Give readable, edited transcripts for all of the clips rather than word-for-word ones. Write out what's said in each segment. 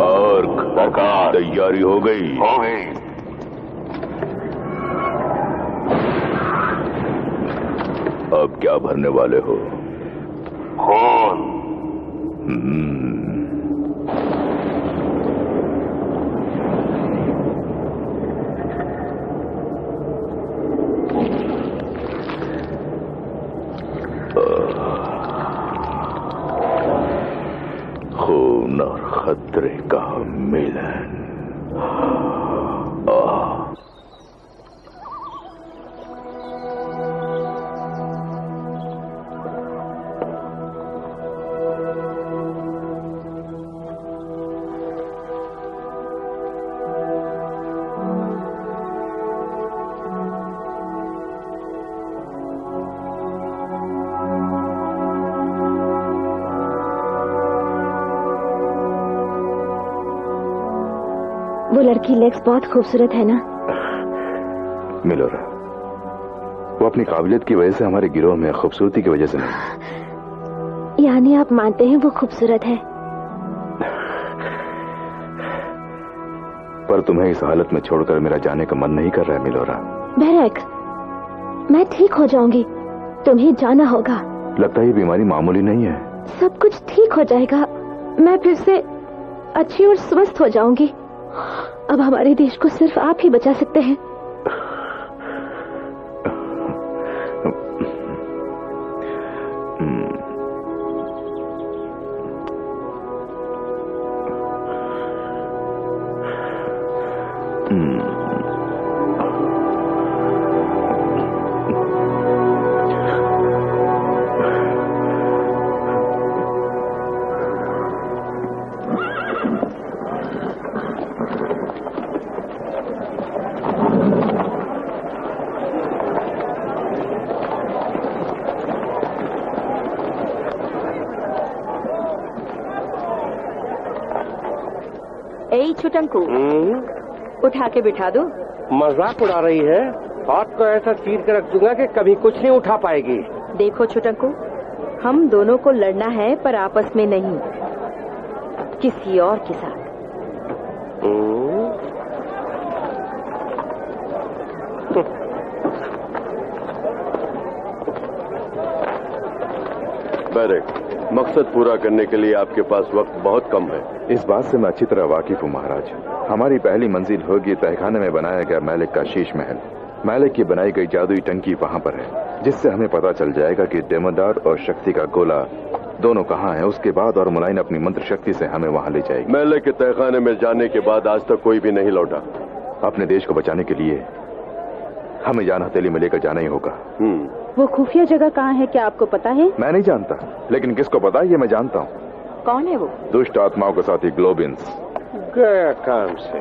और सरकार तैयारी हो गई? हो गई। अब क्या भरने वाले हो? खून। खून और खतरे का मिलन। वो लड़की लेक्स बहुत खूबसूरत है ना? मिलोरा, वो अपनी काबिलियत की वजह से हमारे गिरोह में, खूबसूरती की वजह से नहीं। यानी आप मानते हैं वो खूबसूरत है? पर तुम्हें इस हालत में छोड़कर मेरा जाने का मन नहीं कर रहा है मिलोरा। बेरेक, मैं ठीक हो जाऊंगी, तुम्हें जाना होगा। लगता है ये बीमारी मामूली नहीं है। सब कुछ ठीक हो जाएगा, मैं फिर से अच्छी और स्वस्थ हो जाऊंगी। अब हमारे देश को सिर्फ आप ही बचा सकते हैं। छुटंकू, उठा के बिठा दो। मजाक उड़ा रही है? हाथ तो ऐसा चीर कर रख दूंगा कि कभी कुछ नहीं उठा पाएगी। देखो छुटंकू, हम दोनों को लड़ना है, पर आपस में नहीं, किसी और के साथ। बैरेक, मकसद पूरा करने के लिए आपके पास वक्त बहुत कम है। इस बात से मैं अच्छी तरह वाकिफ हूँ महाराज। हमारी पहली मंजिल होगी तहखाने में बनाया गया मैलिक का शीश महल। मैलिक की बनाई गई जादुई टंकी वहाँ पर है, जिससे हमें पता चल जाएगा कि डेमोदार और शक्ति का गोला दोनों कहाँ हैं। उसके बाद और मुलायन अपनी मंत्र शक्ति से हमें वहाँ ले जाएगी। मैलिक के तहखाने में जाने के बाद आज तक कोई भी नहीं लौटा। अपने देश को बचाने के लिए हमें जान हथेली में लेकर जाना ही होगा। वो खुफिया जगह कहाँ है, क्या आपको पता है? मैं नहीं जानता, लेकिन किसको पता है ये मैं जानता हूँ। कौन है वो? दुष्ट आत्माओं के साथी ग्लोबिन्स। गया काम से।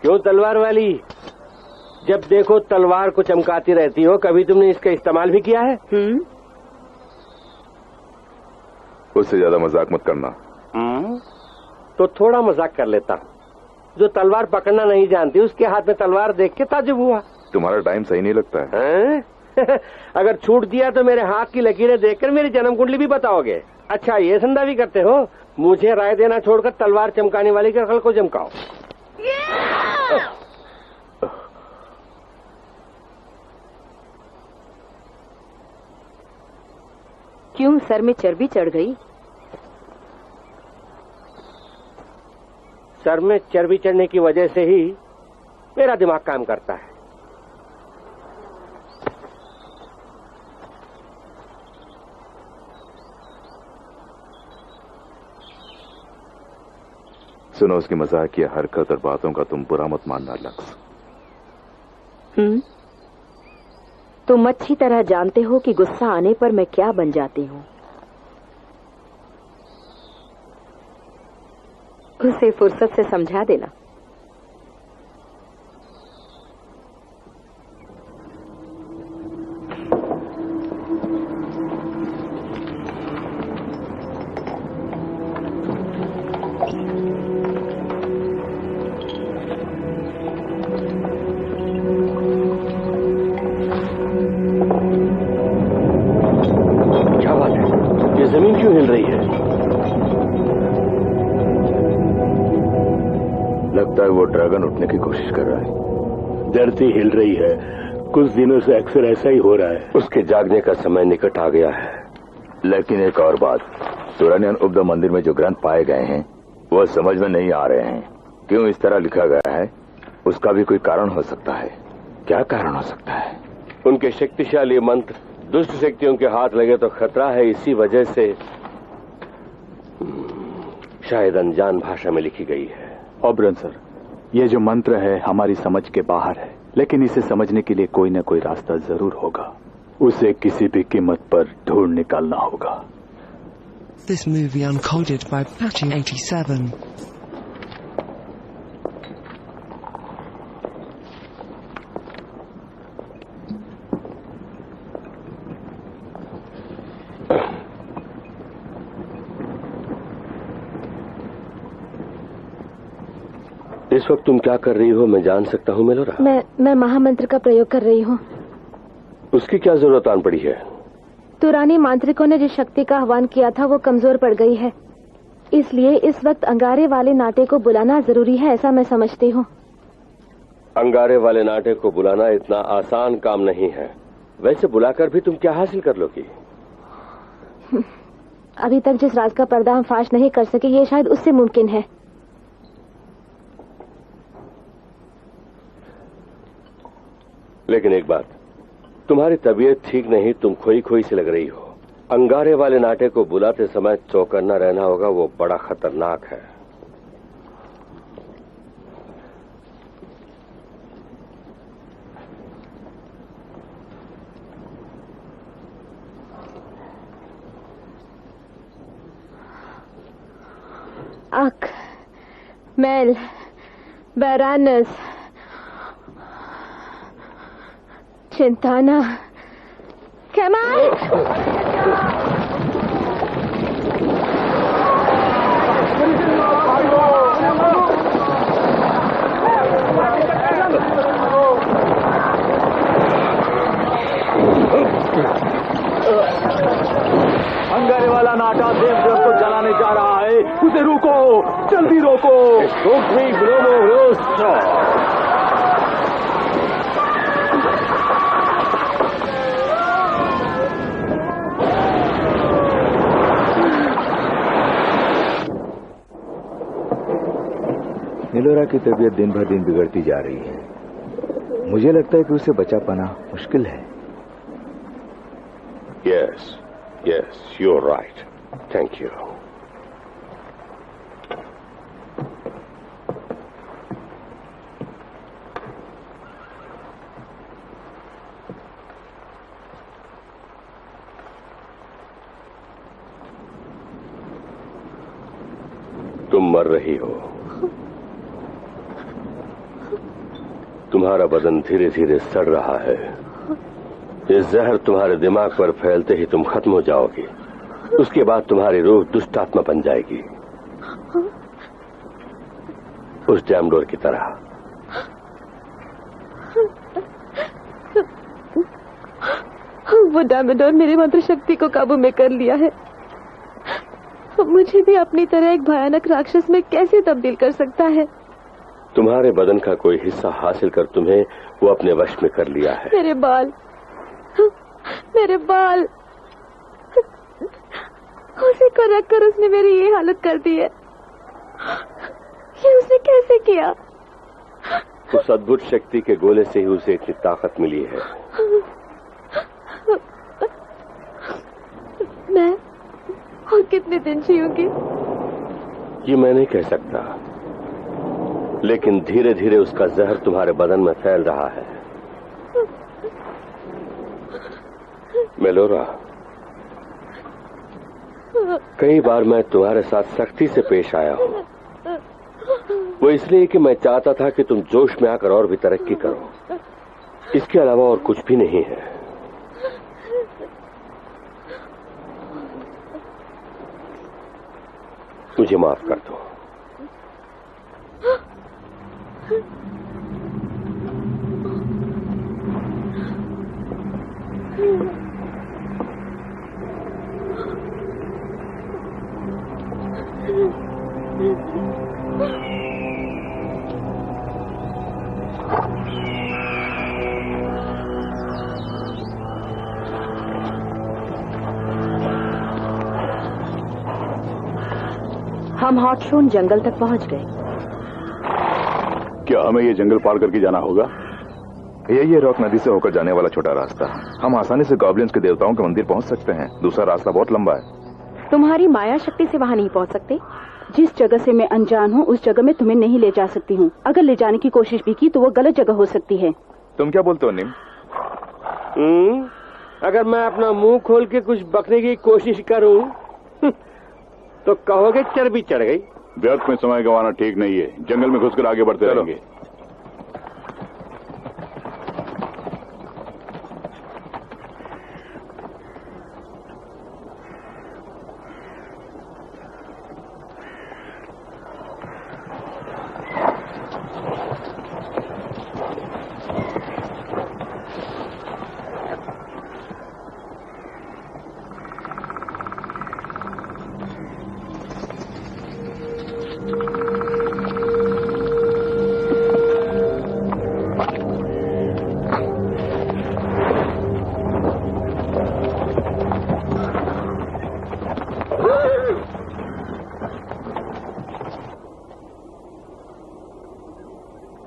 क्यों तलवार वाली, जब देखो तलवार को चमकाती रहती हो, कभी तुमने इसका इस्तेमाल भी किया है? उससे ज्यादा मजाक मत करना। तो थोड़ा मजाक कर लेता हूँ। जो तलवार पकड़ना नहीं जानती उसके हाथ में तलवार देख के ताजुब हुआ। तुम्हारा टाइम सही नहीं लगता है? अगर छूट दिया तो मेरे हाथ की लकीरें देखकर मेरी जन्म कुंडली भी बताओगे। अच्छा, ये संदा भी करते हो? मुझे राय देना छोड़कर तलवार चमकाने वाली की अकल को चमकाओ। क्यों, सर में चर्बी चढ़ गई? सर में चर्बी चढ़ने की वजह से ही मेरा दिमाग काम करता है। सुनो, उसकी मजाकिया हरकत और बातों का तुम बुरा मत मानना लक्स। तुम अच्छी तरह जानते हो कि गुस्सा आने पर मैं क्या बन जाती हूँ। उसे फुर्सत से समझा देना। जमीन क्यों हिल रही है? लगता है वो ड्रैगन उठने की कोशिश कर रहा है। धरती हिल रही है। कुछ दिनों से अक्सर ऐसा ही हो रहा है। उसके जागने का समय निकट आ गया है। लेकिन एक और बात, सुरानियन उब्द मंदिर में जो ग्रंथ पाए गए हैं वो समझ में नहीं आ रहे हैं। क्यों इस तरह लिखा गया है, उसका भी कोई कारण हो सकता है। क्या कारण हो सकता है? उनके शक्तिशाली मंत्र दुष्ट शक्तियों के हाथ लगे तो खतरा है, इसी वजह से शायद अनजान भाषा में लिखी गई है। ओबरन सर, ये जो मंत्र है हमारी समझ के बाहर है, लेकिन इसे समझने के लिए कोई न कोई रास्ता जरूर होगा। उसे किसी भी कीमत पर ढूंढ निकालना होगा। This movie uncoded by Patchy 87. इस वक्त तुम क्या कर रही हो, मैं जान सकता हूँ मेलोरा? मैं महामंत्र का प्रयोग कर रही हूँ। उसकी क्या जरूरत आन पड़ी है? तुरानी मांत्रिकों ने जिस शक्ति का आह्वान किया था वो कमजोर पड़ गई है, इसलिए इस वक्त अंगारे वाले नाटे को बुलाना जरूरी है, ऐसा मैं समझती हूँ। अंगारे वाले नाटे को बुलाना इतना आसान काम नहीं है। वैसे बुलाकर भी तुम क्या हासिल कर लोगी? अभी तक जिस राज का पर्दा हम फाश नहीं कर सके, ये शायद उससे मुमकिन है। लेकिन एक बात, तुम्हारी तबीयत ठीक नहीं, तुम खोई खोई से लग रही हो। अंगारे वाले नाटे को बुलाते समय चौकन्ना रहना होगा, वो बड़ा खतरनाक है। अक, मेल, बैरानस, चिंताना, कमाल। अंगारे वाला नाटा देवदेव को जलाने जा रहा है, उसे रोको, जल्दी रोको। मेलोरा की तबीयत दिन भर दिन बिगड़ती जा रही है। मुझे लगता है कि उसे बचा पाना मुश्किल है। Yes, you are right. Thank you. तुम मर रही हो। तुम्हारा बदन धीरे धीरे सड़ रहा है। ये जहर तुम्हारे दिमाग पर फैलते ही तुम खत्म हो जाओगी। उसके बाद तुम्हारी रूह दुष्टात्मा बन जाएगी, उस डैमडोर की तरह। वो डैमडोर मेरी मंत्र शक्ति को काबू में कर लिया है। मुझे भी अपनी तरह एक भयानक राक्षस में कैसे तब्दील कर सकता है? तुम्हारे बदन का कोई हिस्सा हासिल कर तुम्हें वो अपने वश में कर लिया है। मेरे बाल, मेरे बाल, उसी को रखकर उसने मेरी ये हालत कर दी है। ये उसने कैसे किया? उस अद्भुत शक्ति के गोले से ही उसे इतनी ताकत मिली है। मैं और कितने दिन जीऊंगी? ये मैं नहीं कह सकता, लेकिन धीरे धीरे उसका जहर तुम्हारे बदन में फैल रहा है। मेलोरा, कई बार मैं तुम्हारे साथ सख्ती से पेश आया हूं, वो इसलिए कि मैं चाहता था कि तुम जोश में आकर और भी तरक्की करो। इसके अलावा और कुछ भी नहीं है। मुझे माफ कर दो। हम हॉटशोन जंगल तक पहुंच गए। क्या हमें ये जंगल पार करके जाना होगा? ये रॉक नदी से होकर जाने वाला छोटा रास्ता। हम आसानी से गॉब्लिन्स के देवताओं के मंदिर पहुंच सकते हैं। दूसरा रास्ता बहुत लंबा है। तुम्हारी माया शक्ति से वहां नहीं पहुंच सकते। जिस जगह से मैं अनजान हूँ उस जगह में तुम्हें नहीं ले जा सकती हूँ। अगर ले जाने की कोशिश भी की तो वो गलत जगह हो सकती है। तुम क्या बोलते हो निम? अगर मैं अपना मुंह खोल के कुछ बकने की कोशिश करूं तो कहोगे चर्बी चढ़ गई। व्यर्थ में समय गंवाना ठीक नहीं है। जंगल में घुसकर आगे बढ़ते रहेंगे।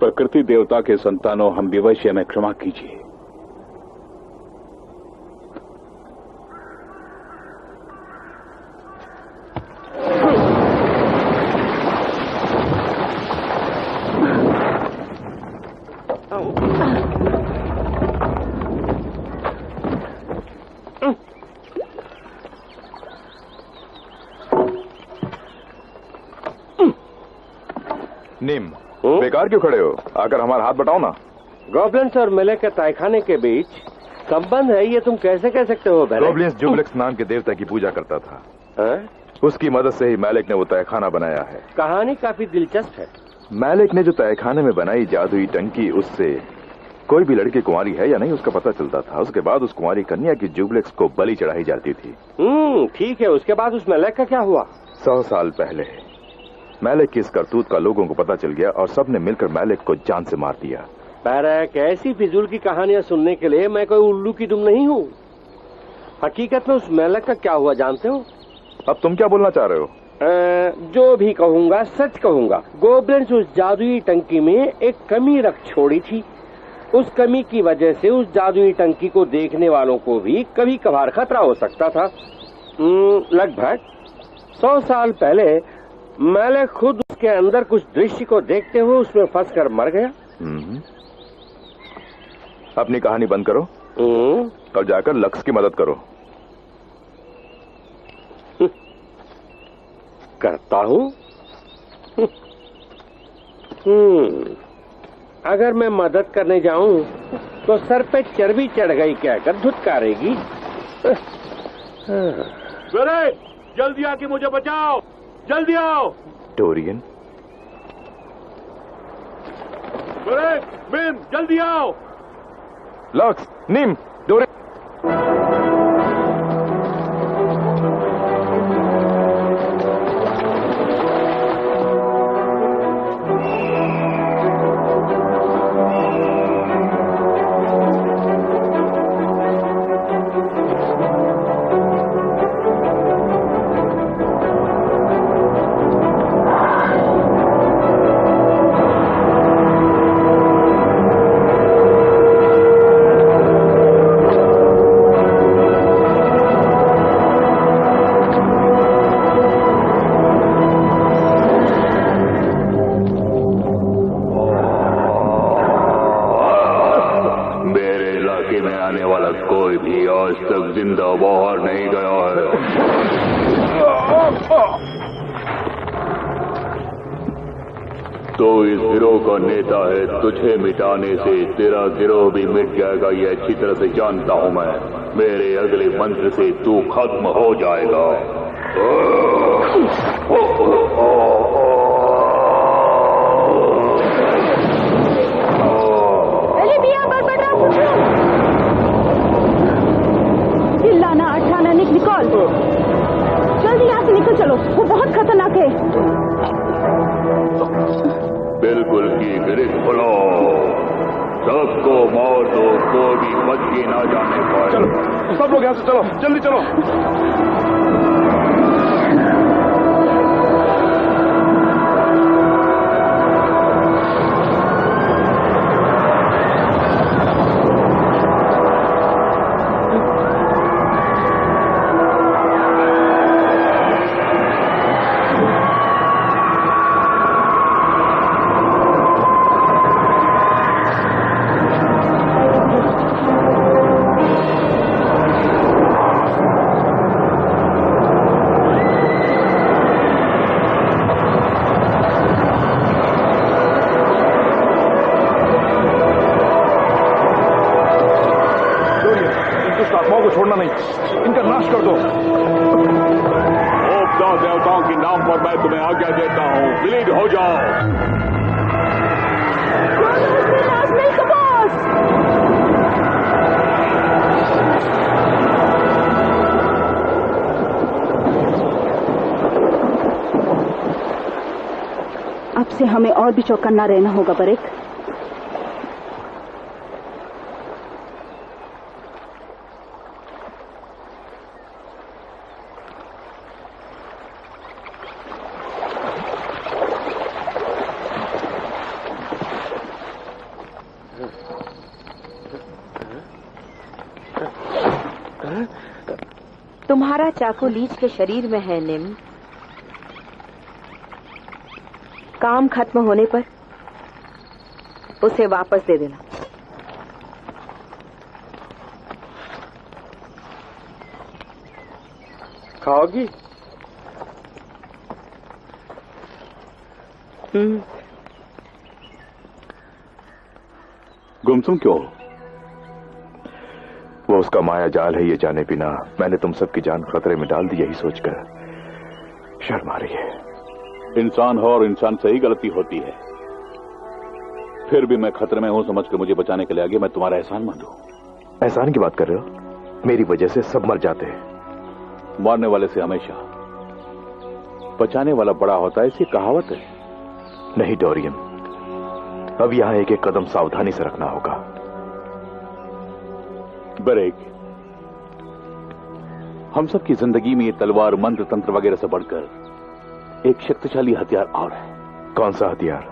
प्रकृति देवता के संतानों, हम विवश में क्षमा कीजिए। निम, बेकार क्यों खड़े हो? आकर हमारा हाथ बटाओ ना। गॉब्लिन्स और मेले के तहखाने के बीच संबंध है, ये तुम कैसे कह सकते हो? गॉब्लिन्स जुबलेक्स नाम के देवता की पूजा करता था। उसकी मदद से ही मैलेक ने वो तहखाना बनाया है। कहानी काफी दिलचस्प है। मैलेक ने जो तहखाने में बनाई जादुई टंकी, उससे कोई भी लड़की कुंवारी है या नहीं उसका पता चलता था। उसके बाद उस कुंवारी कन्या की जुबलेक्स को बलि चढ़ाई जाती थी। ठीक है, उसके बाद उस मैलेक का क्या हुआ? 100 साल पहले मैलेक की इस करतूत का लोगों को पता चल गया और सबने मिलकर मैलेक को जान से मार दिया। बैरक, ऐसी फिजूल की कहानियां सुनने के लिए मैं कोई उल्लू की दुम नहीं हूँ। हकीकत में उस मैलेक का क्या हुआ जानते हो? अब तुम क्या बोलना चाह रहे हो? जो भी कहूंगा सच कहूंगा। गॉब्लिन्स उस जादुई टंकी में एक कमी रख छोड़ी थी। उस कमी की वजह से उस जादुई टंकी को देखने वालों को भी कभी कभार खतरा हो सकता था। लगभग 100 साल पहले मैलेक खुद उसके अंदर कुछ दृश्य को देखते हुए उसमें फंसकर मर गया। अपनी कहानी बंद करो और जाकर लक्स की मदद करो। करता हूँ। अगर मैं मदद करने जाऊं तो सर पे चर्बी चढ़ गई कहकर धुतकारेगी। जल्दी आके मुझे बचाओ, जल्दी आओ। डोरियन, बिम, जल्दी आओ। लक्स, निम, डोरियन। तो इस गिरोह का नेता है, तुझे मिटाने से तेरा गिरोह भी मिट जाएगा, ये अच्छी तरह से जानता हूं मैं। मेरे अगले मंत्र से तू खत्म हो जाएगा। चिल्लाना, अठाना, निकल जल्दी यहाँ से निकल चलो, वो बहुत खतरनाक है। बिल्कुल की गिरिश खोलो, सबको मार दो, कोई भी बच के ना जाने पाए। चलो सब लोग यहाँ से चलो, जल्दी चलो। को छोड़ना नहीं, इनका नाश कर दो। देवताओं के नाम पर मैं तुम्हें आज्ञा देता हूँ, विलीन हो जाओ। अब से हमें और भी चौकन्ना रहना होगा बरेक। तुम्हारा चाकू लीच के शरीर में है निम। काम खत्म होने पर उसे वापस दे देना। खाओगी? गुमसुम क्यों? वो उसका माया जाल है, ये जाने बिना मैंने तुम सबकी जान खतरे में डाल दी, यही सोचकर शर्म आ रही है। इंसान हो और इंसान से ही गलती होती है। फिर भी मैं खतरे में हूं समझकर मुझे बचाने के लिए आगे, मैं तुम्हारा एहसान मानूं। एहसान की बात कर रहे हो? मेरी वजह से सब मर जाते हैं। मारने वाले से हमेशा बचाने वाला बड़ा होता है, ऐसी कहावत है। नहीं डोरियन, अब यहां एक एक कदम सावधानी से रखना होगा। बरेक, हम सब की जिंदगी में ये तलवार, मंत्र, तंत्र वगैरह से बढ़कर एक शक्तिशाली हथियार और है। कौन सा हथियार?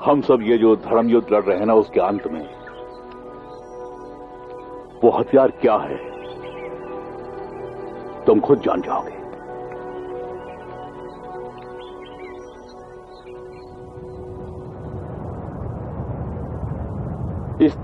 हम सब ये जो धर्म युद्ध लड़ रहे हैं ना, उसके अंत में वो हथियार क्या है तुम खुद जान जाओगे। इस